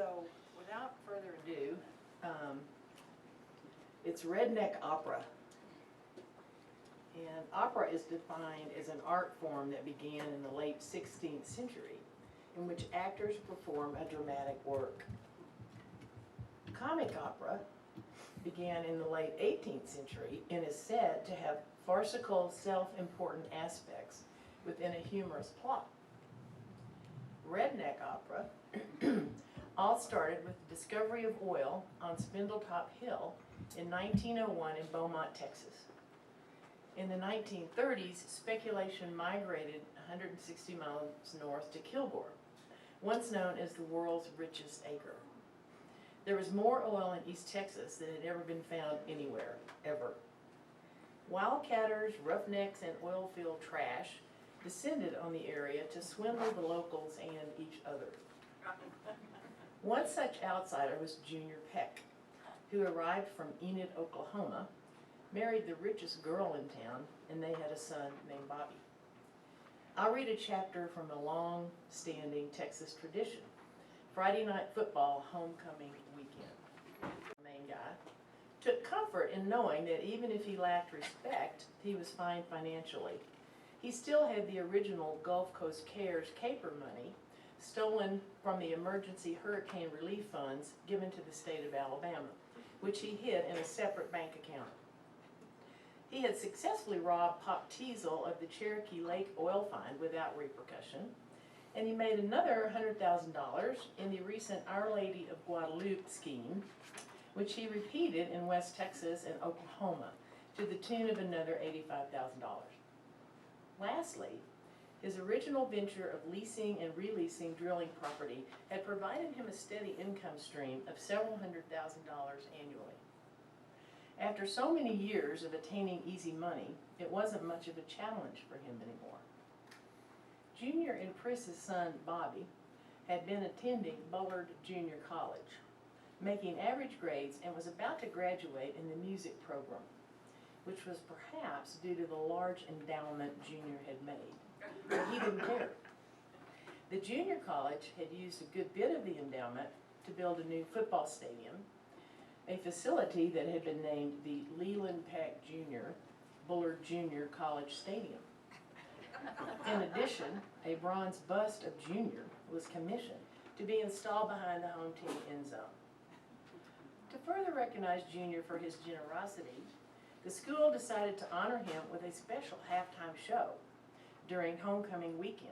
So, without further ado, it's redneck opera. And opera is defined as an art form that began in the late 16th century, in which actors perform a dramatic work. Comic opera began in the late 18th century and is said to have farcical, self-important aspects within a humorous plot. Redneck opera all started with the discovery of oil on Spindletop Hill in 1901 in Beaumont, Texas. In the 1930s, speculation migrated 160 miles north to Kilgore, once known as the world's richest acre. There was more oil in East Texas than had ever been found anywhere, ever. Wildcatters, roughnecks, and oil field trash descended on the area to swindle the locals and each other. One such outsider was Junior Peck, who arrived from Enid, Oklahoma, married the richest girl in town, and they had a son named Bobby. I'll read a chapter from a long-standing Texas tradition, Friday night football homecoming weekend. The main guy took comfort in knowing that even if he lacked respect, he was fine financially. He still had the original Gulf Coast Cares caper money stolen from the emergency hurricane relief funds given to the state of Alabama, which he hid in a separate bank account. He had successfully robbed Pop Teasel of the Cherokee Lake oil find without repercussion, and he made another $100,000 in the recent Our Lady of Guadalupe scheme, which he repeated in West Texas and Oklahoma to the tune of another $85,000. Lastly, his original venture of leasing and releasing drilling property had provided him a steady income stream of several $100,000 annually. After so many years of attaining easy money, it wasn't much of a challenge for him anymore. Junior and Pris's son, Bobby, had been attending Bullard Junior College, making average grades, and was about to graduate in the music program, which was perhaps due to the large endowment Junior had made. But he didn't care. The junior college had used a good bit of the endowment to build a new football stadium, a facility that had been named the Leland Peck Jr. Bullard Junior College Stadium. In addition, a bronze bust of Junior was commissioned to be installed behind the home team end zone. To further recognize Junior for his generosity, the school decided to honor him with a special halftime show during homecoming weekend.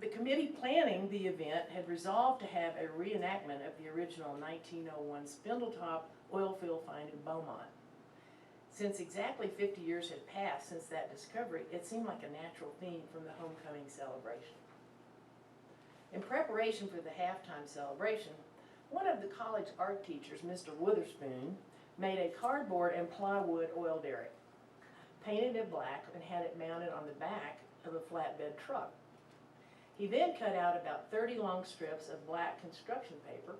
The committee planning the event had resolved to have a reenactment of the original 1901 Spindletop oil field find in Beaumont. Since exactly 50 years had passed since that discovery, it seemed like a natural theme from the homecoming celebration. In preparation for the halftime celebration, one of the college art teachers, Mr. Witherspoon, made a cardboard and plywood oil derrick, painted it black, and had it mounted on the back of a flatbed truck. He then cut out about 30 long strips of black construction paper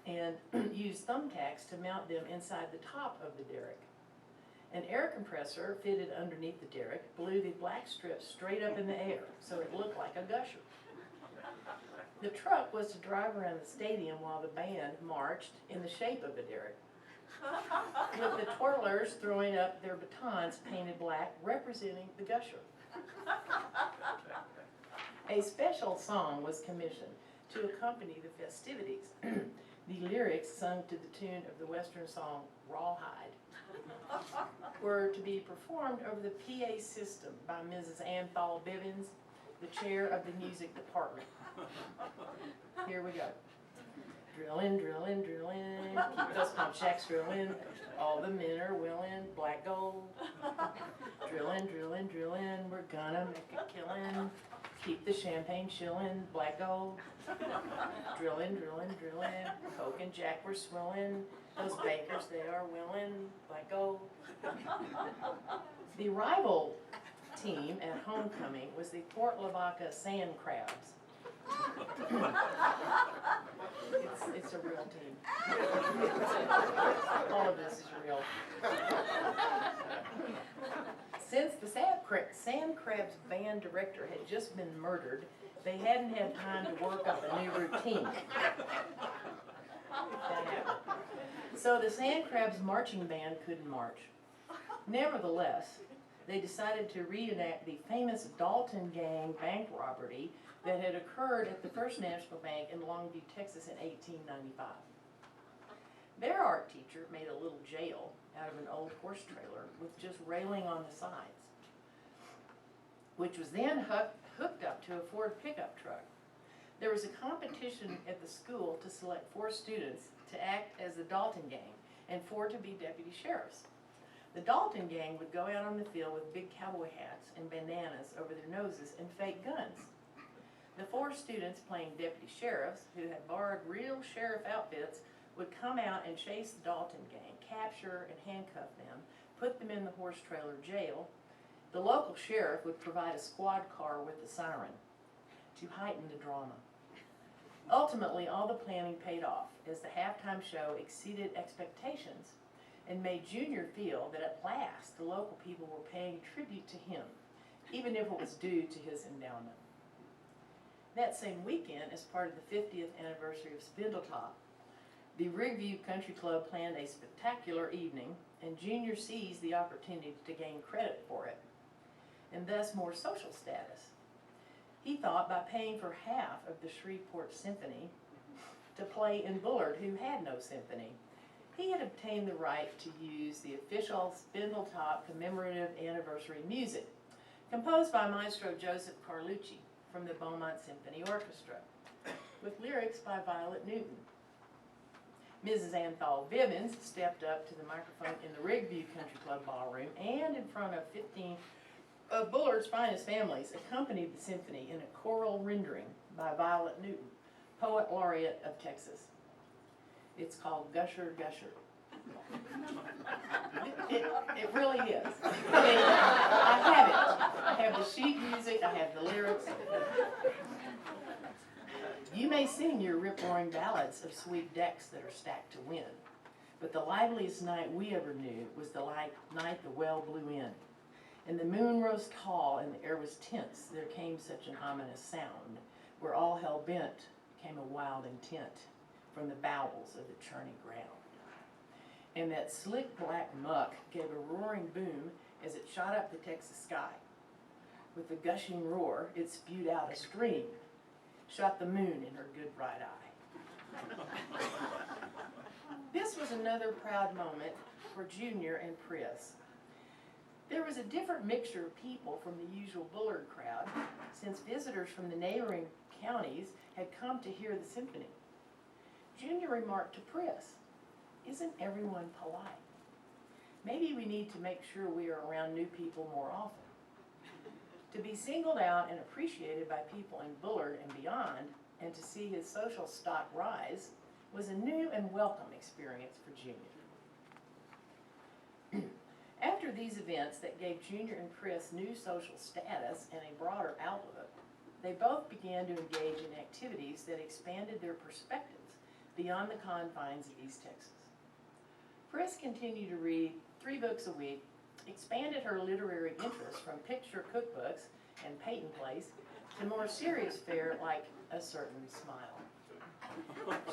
and used thumbtacks to mount them inside the top of the derrick. An air compressor fitted underneath the derrick blew the black strips straight up in the air, so it looked like a gusher. The truck was to drive around the stadium while the band marched in the shape of a derrick, with the twirlers throwing up their batons painted black, representing the gusher. A special song was commissioned to accompany the festivities. The lyrics, sung to the tune of the Western song Rawhide, were to be performed over the PA system by Mrs. Anthol Bivens, the chair of the music department. Here we go. Drillin', drillin', drillin', keep those pump shacks drillin', all the men are willin', black gold. Drillin', drillin', drillin', we're gonna make a killin', keep the champagne chillin', black gold. Drillin', drillin', drillin', Coke and Jack we're swillin', those bakers they are willin', black gold. The rival team at homecoming was the Port Lavaca Sand Crabs. It's a real team. All of this is real. Since the Sand Crab's band director had just been murdered, they hadn't had time to work up a new routine. So the Sand Crab's marching band couldn't march. Nevertheless, they decided to reenact the famous Dalton Gang bank robbery that had occurred at the First National Bank in Longview, Texas in 1895. Their art teacher made a little jail out of an old horse trailer with just railing on the sides, which was then hooked up to a Ford pickup truck. There was a competition at the school to select 4 students to act as the Dalton Gang and 4 to be deputy sheriffs. The Dalton Gang would go out on the field with big cowboy hats and bandanas over their noses and fake guns. The 4 students playing deputy sheriffs, who had borrowed real sheriff outfits, would come out and chase the Dalton Gang, capture and handcuff them, put them in the horse trailer jail. The local sheriff would provide a squad car with a siren to heighten the drama. Ultimately, all the planning paid off as the halftime show exceeded expectations and made Junior feel that at last the local people were paying tribute to him, even if it was due to his endowment. That same weekend, as part of the 50th anniversary of Spindletop, the Rigview Country Club planned a spectacular evening, and Junior seized the opportunity to gain credit for it, and thus more social status. He thought by paying for half of the Shreveport Symphony to play in Bullard, who had no symphony, he had obtained the right to use the official Spindletop commemorative anniversary music, composed by Maestro Joseph Carlucci from the Beaumont Symphony Orchestra, with lyrics by Violet Newton. Mrs. Anthol Bibbins stepped up to the microphone in the Rigview Country Club ballroom and in front of 15 of Bullard's finest families accompanied the symphony in a choral rendering by Violet Newton, Poet Laureate of Texas. It's called Gusher, Gusher. It really is. I mean, I have it. I have the sheet music, I have the lyrics. You may sing your rip-roaring ballads of sweet decks that are stacked to win, but the liveliest night we ever knew was the night the well blew in. And the moon rose tall and the air was tense. There came such an ominous sound, where all hell bent came a wild intent from the bowels of the churning ground. And that slick black muck gave a roaring boom as it shot up the Texas sky. With the gushing roar, it spewed out a stream, shot the moon in her good bright eye. This was another proud moment for Junior and Pris. There was a different mixture of people from the usual Bullard crowd, since visitors from the neighboring counties had come to hear the symphony. Junior remarked to Pris, "Isn't everyone polite? Maybe we need to make sure we are around new people more often." To be singled out and appreciated by people in Bullard and beyond, and to see his social stock rise, was a new and welcome experience for Junior. After these events that gave Junior and Pris new social status and a broader outlook, they both began to engage in activities that expanded their perspectives beyond the confines of East Texas. Pris continued to read 3 books a week, expanded her literary interests from picture cookbooks and Peyton Place to more serious fare like A Certain Smile.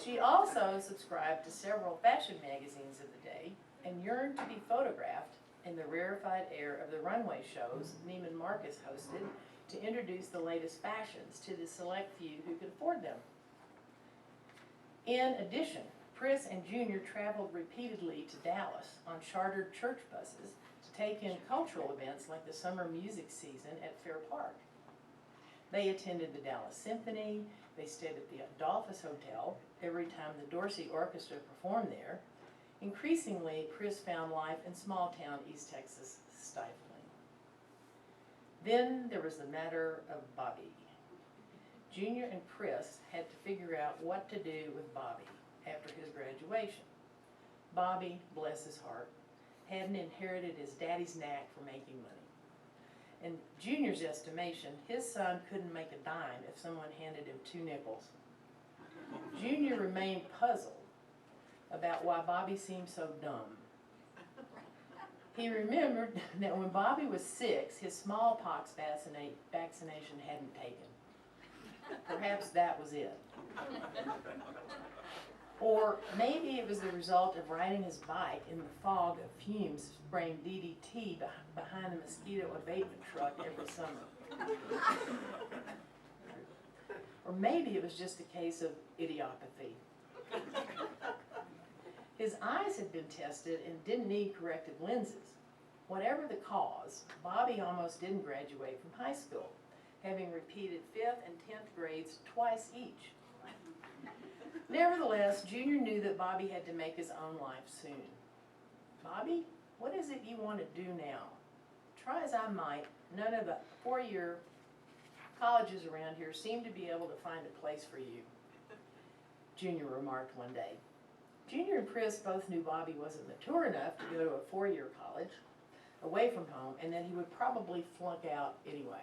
She also subscribed to several fashion magazines of the day and yearned to be photographed in the rarefied air of the runway shows Neiman Marcus hosted to introduce the latest fashions to the select few who could afford them. In addition, Pris and Junior traveled repeatedly to Dallas on chartered church buses to take in cultural events like the summer music season at Fair Park. They attended the Dallas Symphony, they stayed at the Adolphus Hotel every time the Dorsey Orchestra performed there. Increasingly, Pris found life in small-town East Texas stifling. Then there was the matter of Bobby. Junior and Pris had to figure out what to do with Bobby after his graduation. Bobby, bless his heart, hadn't inherited his daddy's knack for making money. In Junior's estimation, his son couldn't make a dime if someone handed him 2 nickels. Junior remained puzzled about why Bobby seemed so dumb. He remembered that when Bobby was 6, his smallpox vaccination hadn't taken. Perhaps that was it. Or maybe it was the result of riding his bike in the fog of fumes spraying DDT behind the mosquito abatement truck every summer. Or maybe it was just a case of idiopathy. His eyes had been tested and didn't need corrective lenses. Whatever the cause, Bobby almost didn't graduate from high school, having repeated 5th and 10th grades twice each. Nevertheless, Junior knew that Bobby had to make his own life soon. Bobby, what is it you want to do now? Try as I might, none of the 4-year colleges around here seem to be able to find a place for you, Junior remarked one day. Junior and Chris both knew Bobby wasn't mature enough to go to a 4-year college away from home, and that he would probably flunk out anyway.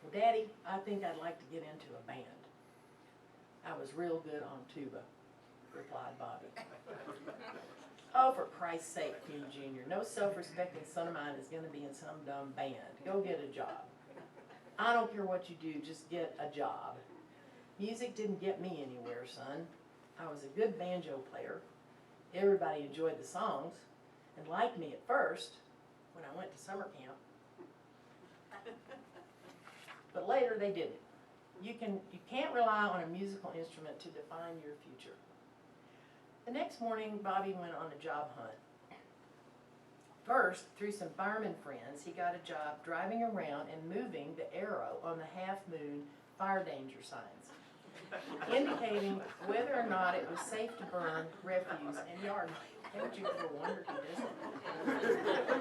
Well, Daddy, I think I'd like to get into a band. I was real good on tuba, replied Bobby. Oh, for Christ's sake, fumed Junior. No self-respecting son of mine is going to be in some dumb band. Go get a job. I don't care what you do, just get a job. Music didn't get me anywhere, son. I was a good banjo player. Everybody enjoyed the songs and liked me at first when I went to summer camp. But later they didn't. You can't rely on a musical instrument to define your future. The next morning, Bobby went on a job hunt. First, through some fireman friends, he got a job driving around and moving the arrow on the half-moon fire danger signs, indicating whether or not it was safe to burn refuse and yard waste. Haven't you ever wondered who does that?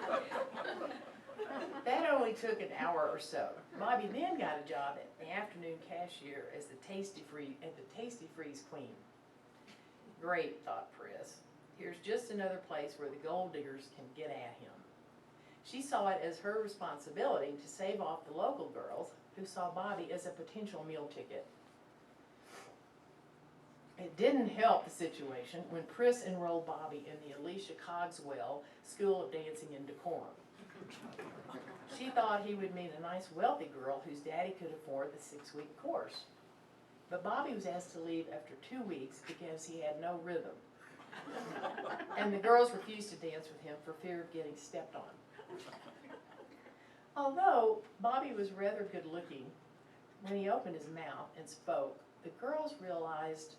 That only took an hour or so. Bobby then got a job at the afternoon cashier as the Tasty Freeze queen. Great, thought Pris. Here's just another place where the gold diggers can get at him. She saw it as her responsibility to save off the local girls who saw Bobby as a potential meal ticket. It didn't help the situation when Pris enrolled Bobby in the Alicia Cogswell School of Dancing and Decorum. She thought he would meet a nice wealthy girl whose daddy could afford the 6-week course. But Bobby was asked to leave after 2 weeks because he had no rhythm. And the girls refused to dance with him for fear of getting stepped on. Although Bobby was rather good looking, when he opened his mouth and spoke, the girls realized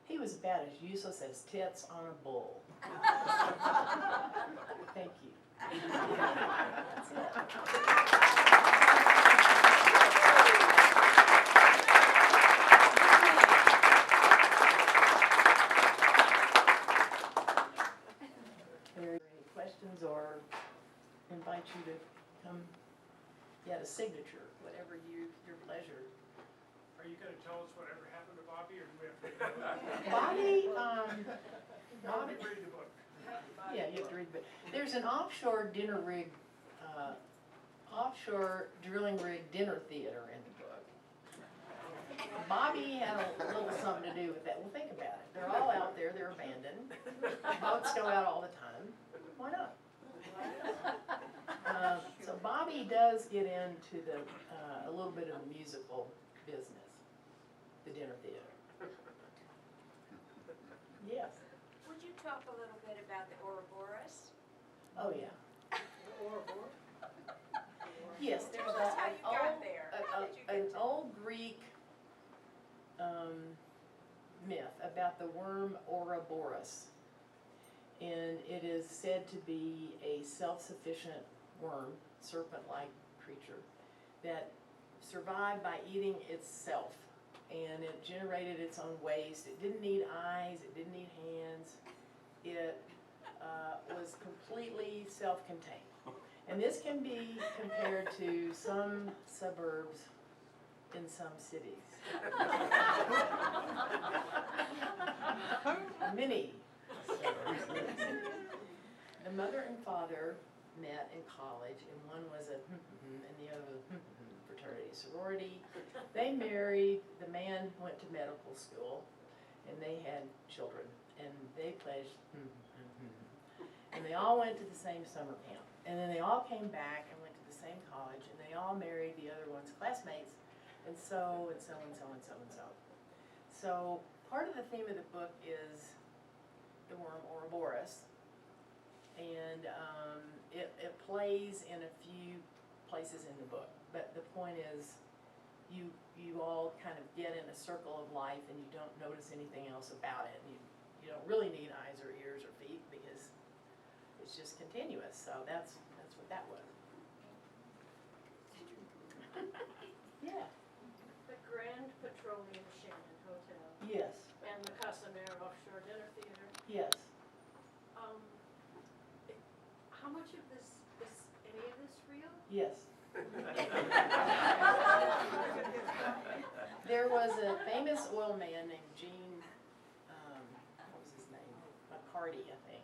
he was about as useless as tits on a bull. Thank you. That's it. Are there any questions, or invite you to come get a signature, whatever your pleasure. Are you going to tell us whatever happened to Bobby, or do we have to Bobby, read the book? yeah, you have to read the book. There's an offshore offshore drilling rig dinner theater in the book. Bobby had a little something to do with that. Well, think about it. They're all out there. They're abandoned. Boats go out all the time. Why not? So Bobby does get into a little bit of the musical business, the dinner theater. Yes. Would you talk a little bit about the Ouroboros? Oh yeah. Yes, there's Tell us how you got there. How did you get an to- old Greek myth about the worm Ouroboros, and it is said to be a self-sufficient worm, serpent-like creature, that survived by eating itself, and it generated its own waste. It didn't need eyes, it didn't need hands, it was completely self-contained. And this can be compared to some suburbs in some cities. Many suburbs. The mother and father met in college, and one was a and the other was a fraternity sorority. They married, the man went to medical school, and they had children, and they pledged And they all went to the same summer camp. And then they all came back and went to the same college, and they all married the other one's classmates, and so, and so, and so, and so, and so. So, part of the theme of the book is the worm Ouroboros, and it plays in a few places in the book, but the point is, you all kind of get in a circle of life and you don't notice anything else about it. And you don't really need eyes or ears or feet because it's just continuous. So that's what that was. Yeah. The Grand Petroleum Shannon Hotel Yes. and the Casimir Offshore Dinner Theater. Yes. How much of this, is any of this real? Yes. There was a famous oil man named Gene, what was his name? McCarty, I think.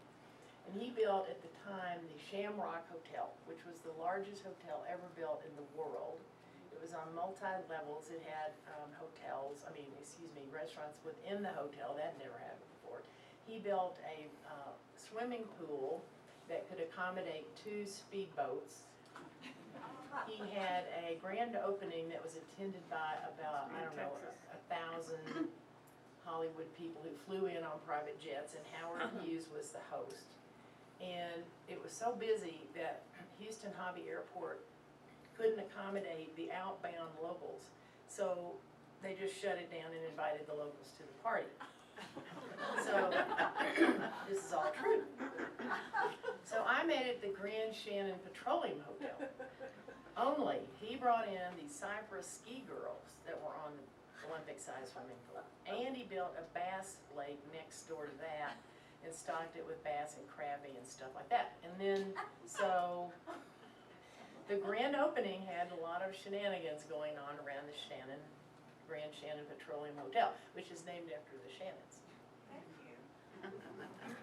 And he built at the time the Shamrock Hotel, which was the largest hotel ever built in the world. It was on multi-levels. It had restaurants within the hotel. That never happened before. He built a swimming pool that could accommodate 2 speedboats. He had a grand opening that was attended by about, I don't know, 1,000 Hollywood people who flew in on private jets, and Howard Hughes was the host. And it was so busy that Houston Hobby Airport couldn't accommodate the outbound locals. So they just shut it down and invited the locals to the party. So this is all true. So I made it the Grand Shannon Petroleum Hotel. Only he brought in these Cypress ski girls that were on the Olympic-sized swimming pool. And he built a bass lake next door to that and stocked it with bass and crappie and stuff like that. And then, so the grand opening had a lot of shenanigans going on around the Grand Shannon Petroleum Hotel, which is named after the Shannons.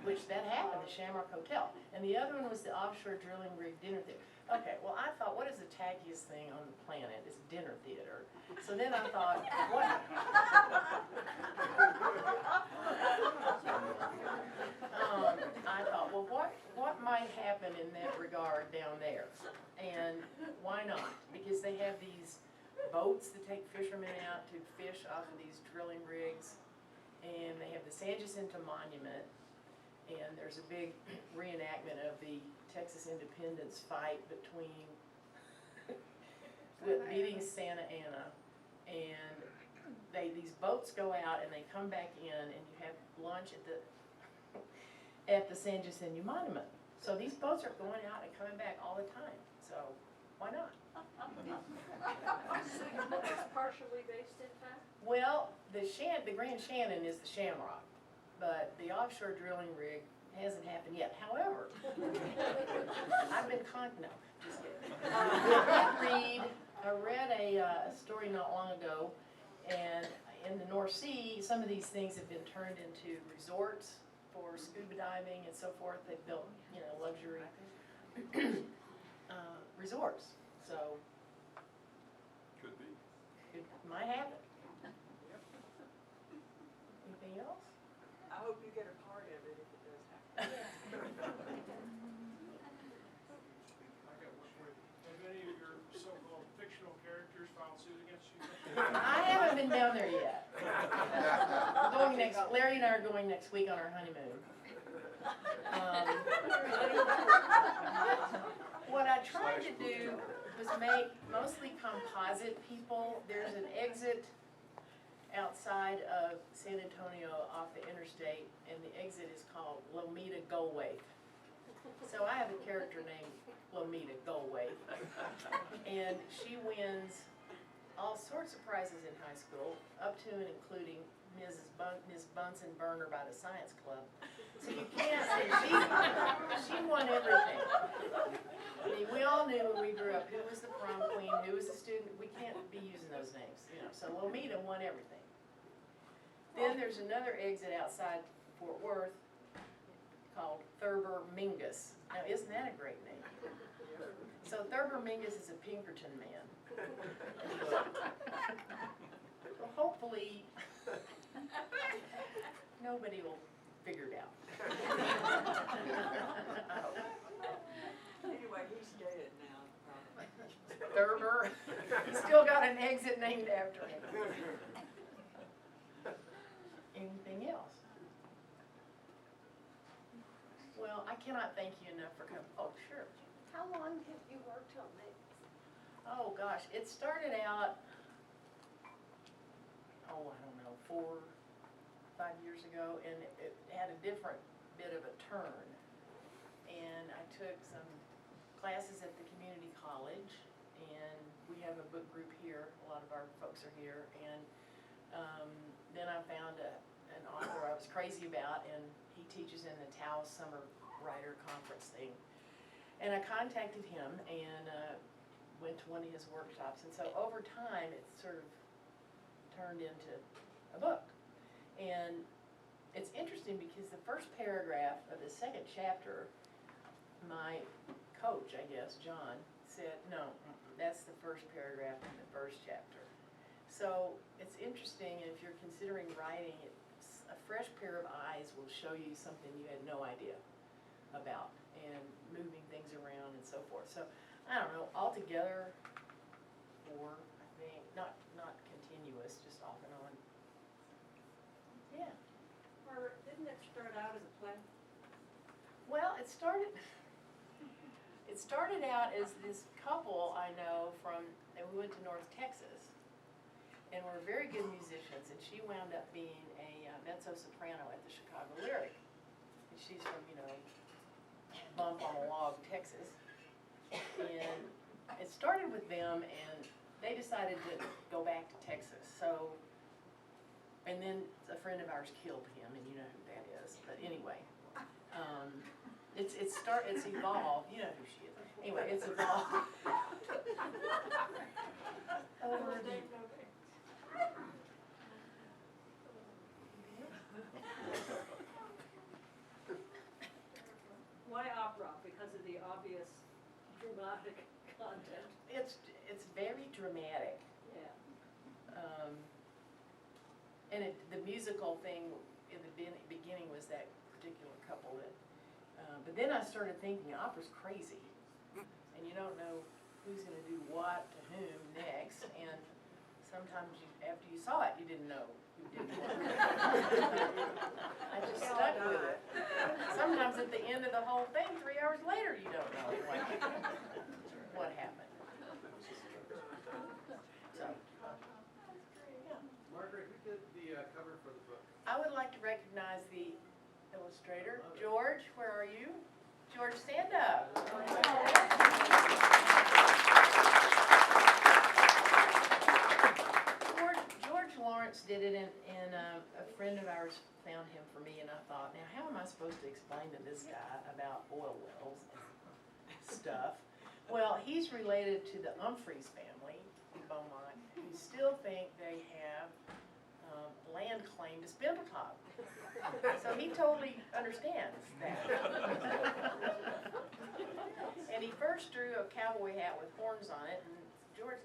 Which that happened, the Shamrock Hotel. And the other one was the Offshore Drilling Rig Dinner Theater. Okay, well I thought, what is the tackiest thing on the planet? Is dinner theater. So then I thought, what? I thought, well what might happen in that regard down there? And why not? Because they have these boats that take fishermen out to fish off of these drilling rigs. And they have the San Jacinto Monument, and there's a big reenactment of the Texas independence fight between, with beating Santa Ana, and these boats go out and they come back in, and you have lunch at the San Jacinto Monument. So these boats are going out and coming back all the time, so why not? It's partially based in fact? Well, the Grand Shannon is the Shamrock, but the offshore drilling rig hasn't happened yet. However, I've been no, just kidding. I read a story not long ago, and in the North Sea, some of these things have been turned into resorts for scuba diving and so forth. They've built, luxury resorts. So, Could be. it might happen. Anything else? I hope you get a part of it if it does happen. I got one for you. Have any of your so-called fictional characters filed suit against you? I haven't been down there yet. Larry and I are going next week on our honeymoon. What I tried to do was make mostly composite people. There's an exit outside of San Antonio off the interstate, and the exit is called Lomita Goldwaif. So I have a character named Lomita Goldwaif, and she wins all sorts of prizes in high school, up to and including Ms. Bunsen Burner by the Science Club. So you can't say, she won everything. I mean, we all knew when we grew up who was the prom queen, who was the student. We can't be using those names, So Lomita won everything. Then there's another exit outside Fort Worth called Thurber Mingus. Now, isn't that a great name? So Thurber Mingus is a Pinkerton man. Well, hopefully, nobody will figure it out. got an exit named after him. Anything else? Well, I cannot thank you enough for coming. Oh, sure. How long have you worked on this? Oh, gosh, it started out, I don't know, 4, 5 years ago, and it had a different bit of a turn. And I took some classes at the community college, and we have a book group here. A lot of our folks are here, and then I found an author I was crazy about, and he teaches in the Taos Summer Writer Conference thing. And I contacted him and went to one of his workshops, and so over time it sort of turned into a book. And it's interesting because the first paragraph of the second chapter, my coach, I guess, John, said, no, that's the first paragraph in the first chapter. So it's interesting, and if you're considering writing, a fresh pair of eyes will show you something you had no idea about, and moving things around and so forth. So I don't know, altogether 4, I think, not continuous, just off and on. Yeah. Or didn't it start out as a play? Well, it started out as this couple I know from, and we went to North Texas, and were very good musicians, and she wound up being a mezzo-soprano at the Chicago Lyric. And she's from, Bump on a Log, Texas. And it started with them, and they decided to go back to Texas. So, and then a friend of ours killed him, and you know who that is. But anyway, it's evolved. You know who she is. Anyway, it's evolved. Over the Why opera? Because of the obvious dramatic content. It's very dramatic. Yeah. And the musical thing in the beginning was that particular couple that, but then I started thinking opera's crazy, and you don't know who's going to do what to whom next, and sometimes after you saw it, you didn't know who did what. I just stuck with it. Sometimes at the end of the whole thing, 3 hours later, you don't know what happened. So, yeah. Margaret, who did the cover for the book? I would like to recognize the illustrator. George, where are you? George, stand up. George Lawrence did it, and a friend of ours found him for me, and I thought, now how am I supposed to explain to this guy about oil wells and stuff? Well, he's related to the Humphreys family in Beaumont, who still think they have land claim to Spindletop. So he totally understands that. And he first drew a cowboy hat with horns on it, and George,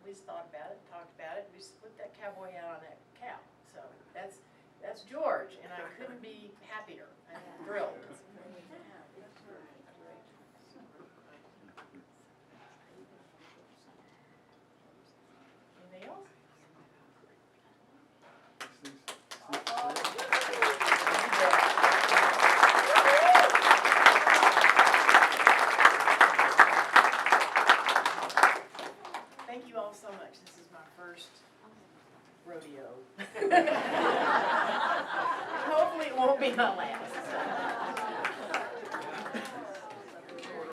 we just thought about it, talked about it, we just put that cowboy hat on that cow. So that's George, and I couldn't be happier. I'm thrilled. Anything else? Thank you all so much. This is my first rodeo. Hopefully it won't be my last.